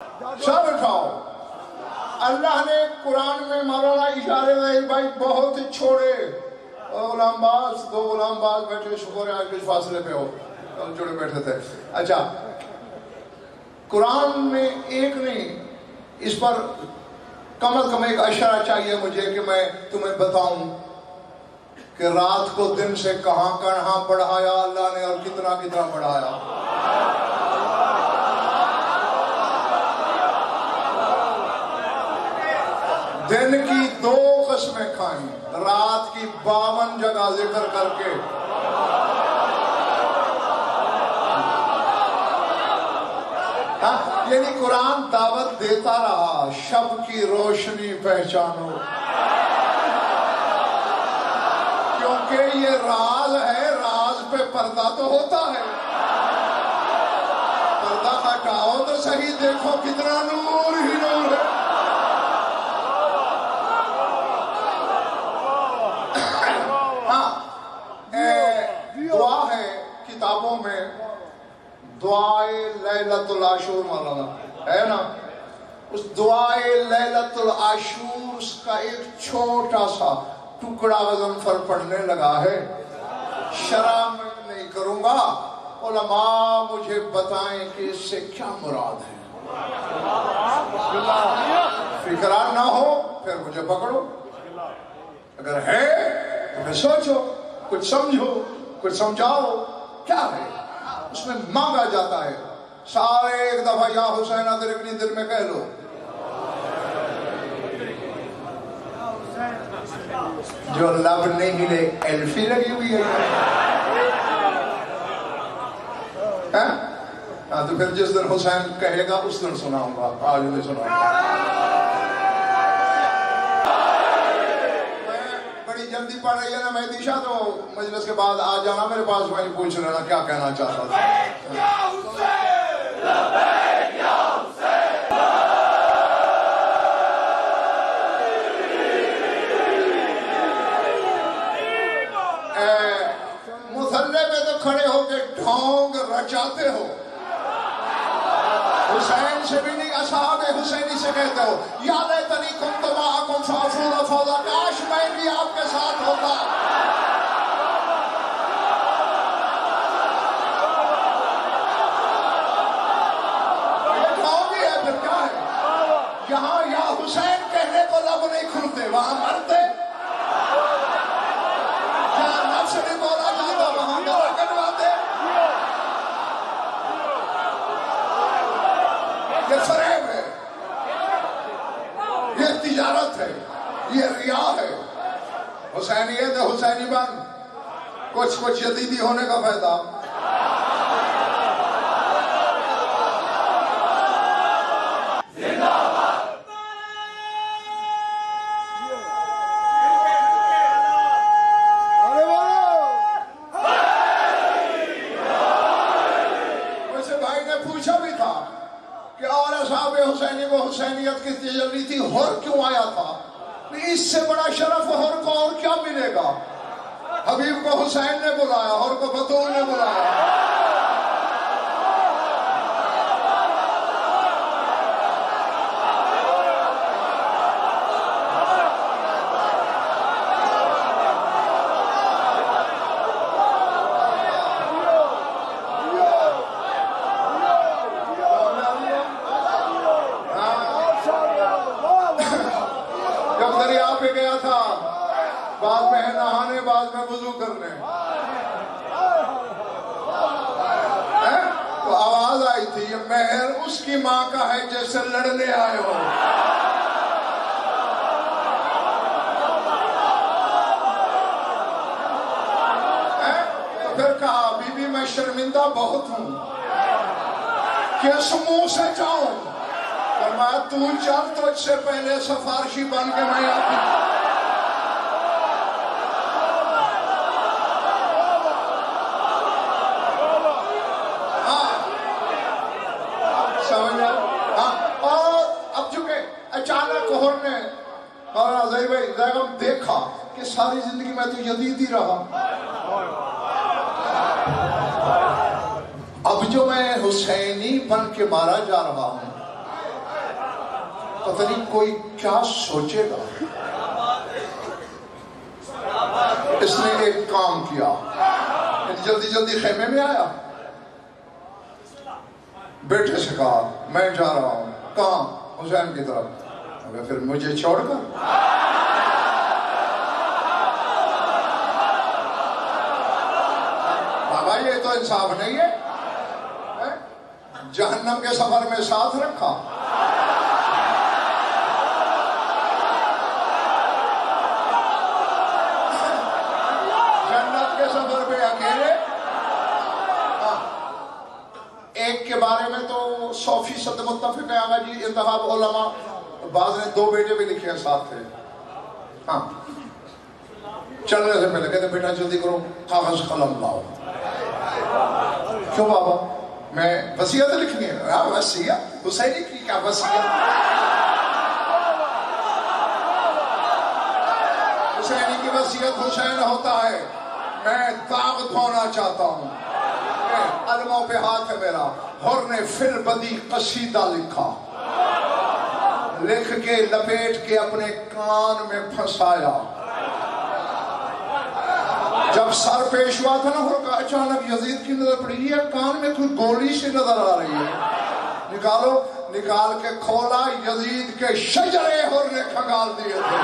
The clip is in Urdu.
سب اٹھاؤ. اللہ نے قرآن میں مولانا اشارے میں بھائی بہت چھوڑے. غلام باز دو غلام باز بیٹھے, شکر ہے آج کچھ فاصلے پہ ہو, جڑے بیٹھے تھے. اچھا قرآن میں ایک نہیں, اس پر کم از کم ایک اشارہ چاہیے مجھے کہ میں تمہیں بتاؤں کہ رات کو دن سے کہاں کہاں بڑھایا اللہ نے اور کتنا کتنا بڑھایا. دن کی 2 قسمیں کھائیں, رات کی 52 جگہ ذکر کر کے. یعنی قرآن دعوت دیتا رہا, شب کی روشنی پہچانو, کیونکہ یہ راز ہے, راز پہ پردہ تو ہوتا ہے. پردہ ہٹاؤ تو صحیح, دیکھو کتنا نور ہی نور ہے. دعا ہے کتابوں میں, دعائے لیلۃ العاشور مولانا ہے نا, اس دعائے لیلۃ العاشور اس کا ایک چھوٹا سا ٹکڑا غضنفر پڑھنے لگا ہے. شرح میں نہیں کروں گا, علماء مجھے بتائیں کہ اس سے کیا مراد ہے. فکران نہ ہو پھر مجھے پکڑو, اگر ہے تو پھر سوچو, کچھ سمجھو, کچھ سمجھاؤ. کیا ہے اس میں مانگا جاتا ہے؟ سارے ایک دفعہ یا حسین ادرکنی دل میں کہہ لو. جو لب نہیں ملے ایلفی لگی ہوئی ہے. ہاں تو پھر جس دن حسین کہے گا اس دن سناؤں گا, آج نہیں سناؤں گا. جلدی پڑھ رہی ہے نا مہدی شاہ, تو مجلس کے بعد آ جانا میرے پاس, میں پوچھ لینا کیا کہنا چاہتا تھا. مسلح پہ تو کھڑے ہو کے ڈھونگ رچاتے ہو, حسین سے بھی نہیں, اصحاب حسینی سے کہتے ہو یا لیتنی کنت معکم فافوز فوزا, کاش میں بھی آپ کے ساتھ ہوتا. یہ ڈھونگ ہی ہے, پھر کیا ہے؟ یہاں یا حسین کہنے کو لب نہیں کھلتے, وہاں مرتے. جہاں نفس نہیں بولا جاتا وہاں گلا کٹواتے. یہ فریب ہے, یہ تجارت ہے, یہ ریا ہے. حسینیت ہے, حسینی بن, کچھ یزیدی ہونے کا فائدہ. حسینیت کی تجلی تھی, ہور کیوں آیا تھا؟ اس سے بڑا شرف ہور کو اور کیا ملے گا؟ حبیب کو حسین نے بلایا, ہور کو بطول نے بلایا. بعد میں نہانے, بعد میں وضو کرنے, تو آواز آئی تھی یہ مہر اس کی ماں کا ہے جیسے لڑنے آئے ہو. تو پھر کہا بی بی میں شرمندہ بہت ہوں, کس منہ سے جاؤں؟ فرمایا تو چل, تجھ سے پہلے سفارشی بن کے میں آتی. دیکھا کہ ساری زندگی میں تو یزید ہی رہا, اب جو میں حسینی بن کے مارا جا رہا ہوں پتہ نہیں کوئی کیا سوچے گا. اس نے ایک کام کیا, جلدی جلدی خیمے میں آیا, بیٹے سے کہا میں جا رہا ہوں. کہاں؟ حسین کی طرف. اگر پھر مجھے چھوڑ کر. بابا یہ تو انصاف نہیں ہے. جہنم کے سفر میں ساتھ رکھا, جنت کے سفر پہ اکیلے. ایک کے بارے میں تو 100% متفق ہے آقا جی, انتخاب علماء. بعض نے 2 بیٹے بھی لکھے ہیں ساتھ تھے. ہاں چلنے سے پہلے کہتے بیٹا جلدی کرو کاغذ قلم لاؤ. کیوں بابا؟ میں وصیت لکھنی ہے. وصیت حسینی کی کیا وصیت؟ حسینی کی وصیت حسین ہوتا ہے. میں داغ دھونا چاہتا ہوں. علموں پہ ہاتھ ہے میرا. حر نے فل بدی قصیدہ لکھا, لکھ کے لپیٹ کے اپنے کان میں پھنسایا. جب سر پیش ہوا تھا نا حر کا, اچانک یزید کی نظر پڑی, یہ کان میں کوئی گولی سی نظر آ رہی ہے. نکالو, نکال کے کھولا, یزید کے شجرے حر نے کھنگال دیے تھے.